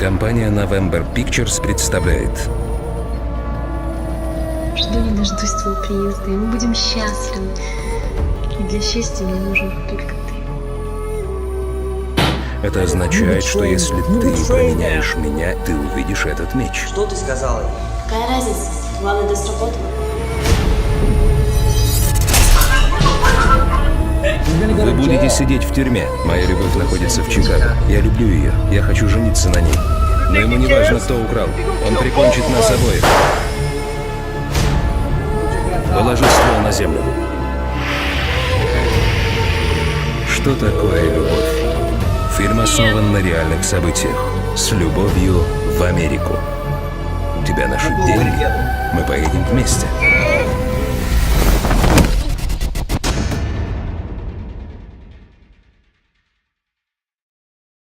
Компания November Pictures представляет. Жду не дождусь твоего приезда, и мы будем счастливы. И для счастья мне нужен только ты. Это означает, что если ты променяешь меня, ты увидишь этот меч. Что ты сказала? Какая разница? Главное, это сработало. Вы будете сидеть в тюрьме. Моя любовь находится в Чикаго. Я люблю ее. Я хочу жениться на ней. Но ему не важно, кто украл. Он прикончит нас обоих. Положи ствол на землю. Что такое любовь? Фильм основан на реальных событиях. С любовью в Америку. У тебя наши деньги. Мы поедем вместе.